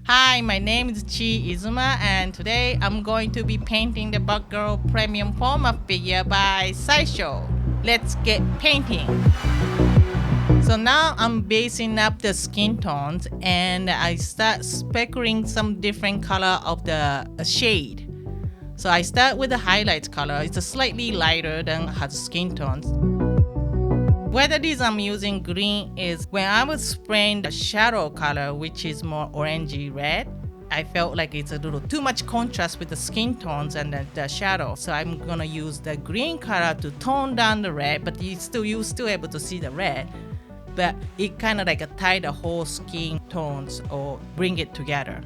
Hi, my name is Chi Izuma, and today I'm going to be painting the Batgirl Premium Format Figure by Sideshow. Let's get painting. So now I'm basing up the skin tones and I start speckling some different color of the shade. So I start with the highlights color. It's a slightly lighter than her skin tones. Whether this I'm using green is when I was spraying the shadow color, which is more orangey red. I felt like it's a little too much contrast with the skin tones and the shadow. So I'm gonna use the green color to tone down the red, but you're still able to see the red. But it kind of like tie the whole skin tones or bring it together.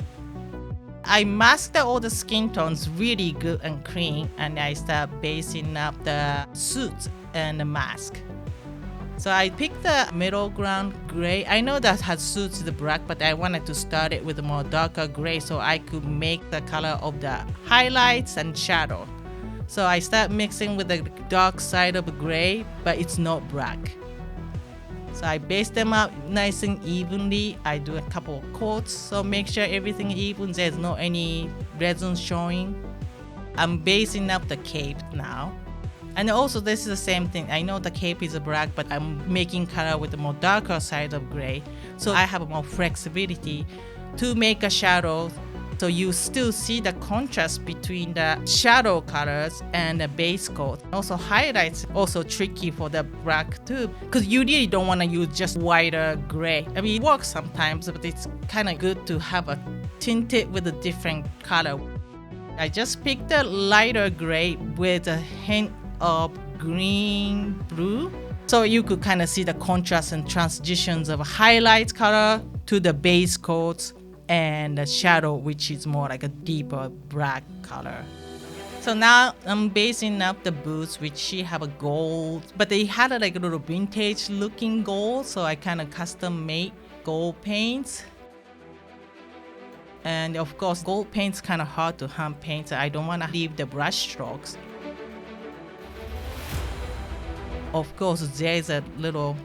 I masked all the skin tones really good and clean, and I start basing up the suits and the mask. So I picked the middle ground gray. I know that has suits the black, but I wanted to start it with a more darker gray so I could make the color of the highlights and shadow. So I start mixing with the dark side of the gray, but it's not black. So I base them up nice and evenly. I do a couple of coats, so make sure everything even. There's no any resin showing. I'm basing up the cape now. And also this is the same thing. I know the cape is black, but I'm making color with the more darker side of gray. So I have more flexibility to make a shadow. So you still see the contrast between the shadow colors and the base coat. Also highlights also tricky for the black too, because you really don't want to use just whiter gray. I mean, it works sometimes, but it's kind of good to have a tinted with a different color. I just picked a lighter gray with a hint of green blue, so you could kind of see the contrast and transitions of highlights color to the base coats and the shadow, which is more like a deeper black color. So now I'm basing up the boots, which she have a gold, but they had a little vintage looking gold, so I kind of custom made gold paints. And of course gold paint's kind of hard to hand paint, so I don't want to leave the brush strokes. Of course, there's a little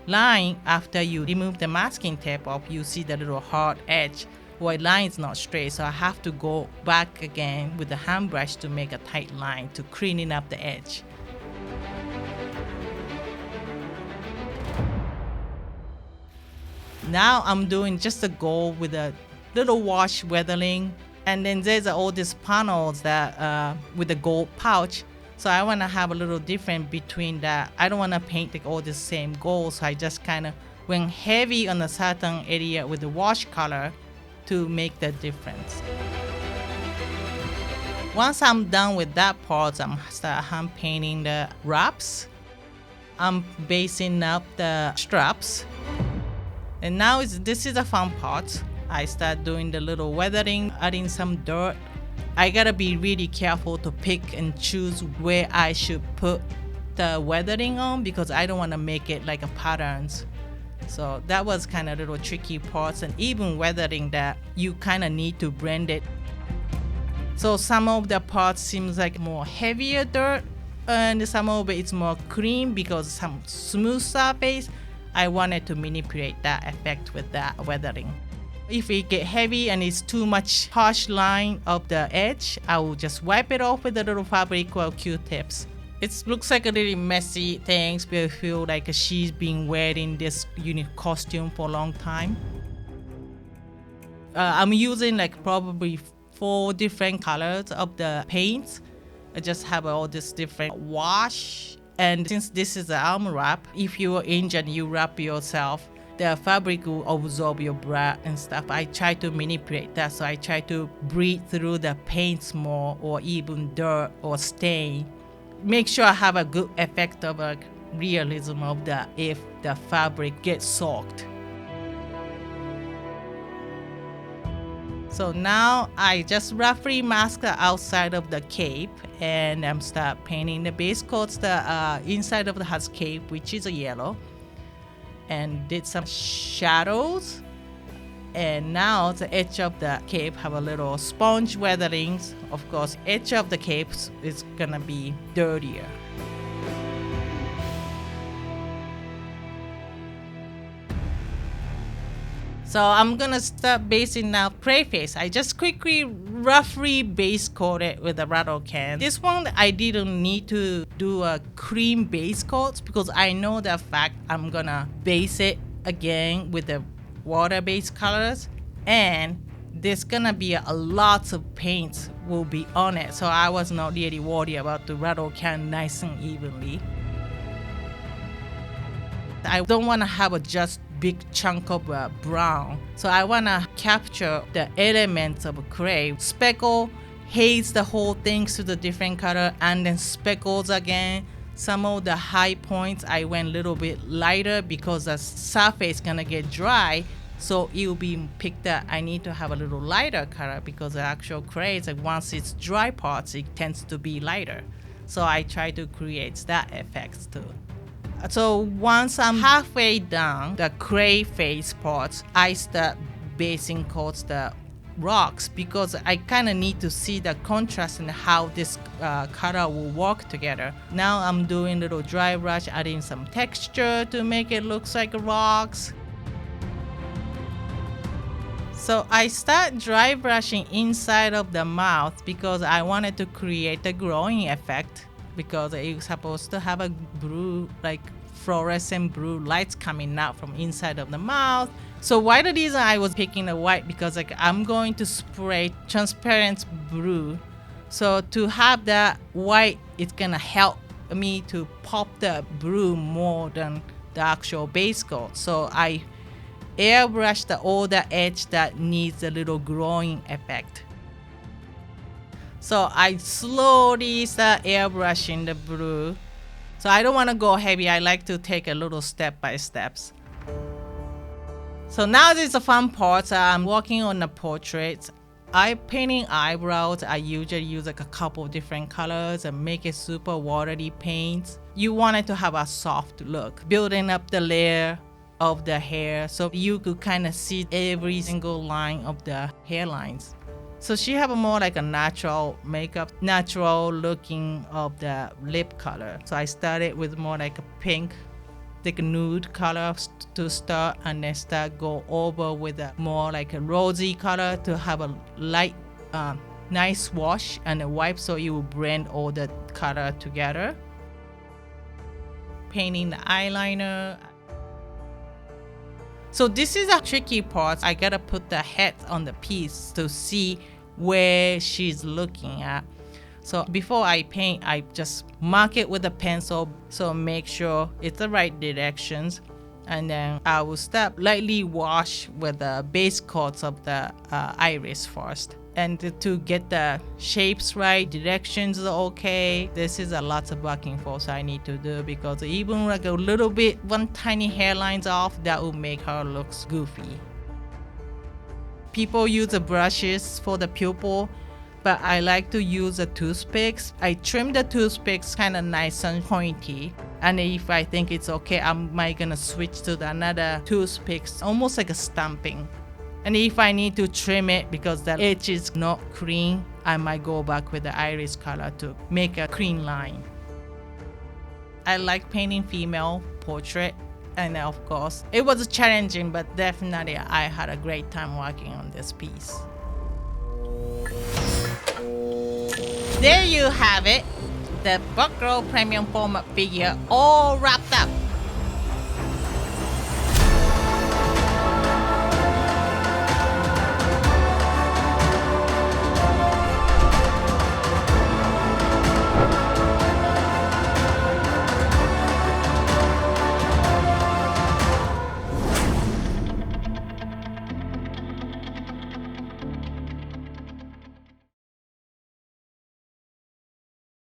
line after you remove the masking tape off. You see the little hard edge where the line is not straight, so I have to go back again with the hand brush to make a tight line to cleaning up the edge. Now I'm doing just a gold with a little wash weathering, and then there's all these panels that with the gold pouch. So I want to have a little different between that. I don't want to paint all the same gold, so I just kind of went heavy on a certain area with the wash color to make the difference. Once I'm done with that part, I'm start hand painting the wraps. I'm basing up the straps. And now this is the fun part. I start doing the little weathering, adding some dirt. I gotta be really careful to pick and choose where I should put the weathering on, because I don't want to make it like a patterns. So that was kind of little tricky parts, and even weathering that you kind of need to blend it. So some of the parts seems like more heavier dirt, and some of it is more clean because some smooth surface. I wanted to manipulate that effect with that weathering. If it get heavy and it's too much harsh line of the edge, I will just wipe it off with a little fabric or Q-tips. It looks like a really messy thing, but I feel like she's been wearing this unique costume for a long time. I'm using like probably 4 different colors of the paints. I just have all this different wash. And since this is an arm wrap, if you're injured, you wrap yourself, the fabric will absorb your blood and stuff. I try to manipulate that, so I try to breathe through the paints more, or even dirt or stain. Make sure I have a good effect of a realism of if the fabric gets soaked. So now I just roughly mask the outside of the cape, and I'm start painting the base coats, the inside of the hat cape, which is a yellow, and did some shadows. And now the edge of the cape have a little sponge weatherings. Of course, edge of the cape is gonna be dirtier. So I'm gonna start basing now Clayface. I just quickly roughly base coat it with a rattle can. This one I didn't need to do a cream base coat because I know the fact I'm gonna base it again with the water-based colors, and there's gonna be a lot of paints will be on it. So I was not really worried about the rattle can nice and evenly. I don't want to have a just big chunk of brown. So I want to capture the elements of gray. Speckle, haze the whole thing to the different color, and then speckles again. Some of the high points I went a little bit lighter because the surface gonna get dry. So it will be picked up. I need to have a little lighter color because the actual gray is like once it's dry parts, it tends to be lighter. So I try to create that effect too. So once I'm halfway down the Clayface parts, I start basing coats the rocks because I kind of need to see the contrast and how this color will work together. Now I'm doing little dry brush, adding some texture to make it look like rocks. So I start dry brushing inside of the mouth because I wanted to create a glowing effect, because it's supposed to have a blue, like fluorescent blue lights coming out from inside of the mouth. So why the reason I was picking the white, because like I'm going to spray transparent blue. So to have that white, it's gonna help me to pop the blue more than the actual base coat. So I airbrush all the edge that needs a little glowing effect. So I slowly start airbrushing the blue. So I don't want to go heavy. I like to take a little step by steps. So now this is the fun part. I'm working on the portraits. I painting eyebrows. I usually use like a couple different colors and make it super watery paints. You want it to have a soft look, building up the layer of the hair so you could kind of see every single line of the hairlines. So she have a more like a natural makeup, natural looking of the lip color. So I started with more like a pink, like a nude color to start, and then start go over with a more like a rosy color to have a light, nice wash and a wipe so you will blend all the color together. Painting the eyeliner. So this is a tricky part. I gotta put the head on the piece to see where she's looking at. So before I paint, I just mark it with a pencil, so make sure it's the right directions. And then I will start lightly wash with the base coats of the iris first. And to get the shapes right, directions are okay. This is a lot of back and forth I need to do, because even like a little bit, one tiny hairline's off, that will make her look goofy. People use the brushes for the pupil, but I like to use the toothpicks. I trim the toothpicks kind of nice and pointy. And if I think it's okay, I might gonna switch to another toothpicks, almost like a stamping. And if I need to trim it because the edge is not clean, I might go back with the iris color to make a clean line. I like painting female portrait, and of course, it was challenging, but definitely I had a great time working on this piece. There you have it, the Batgirl Premium Format Figure all wrapped up.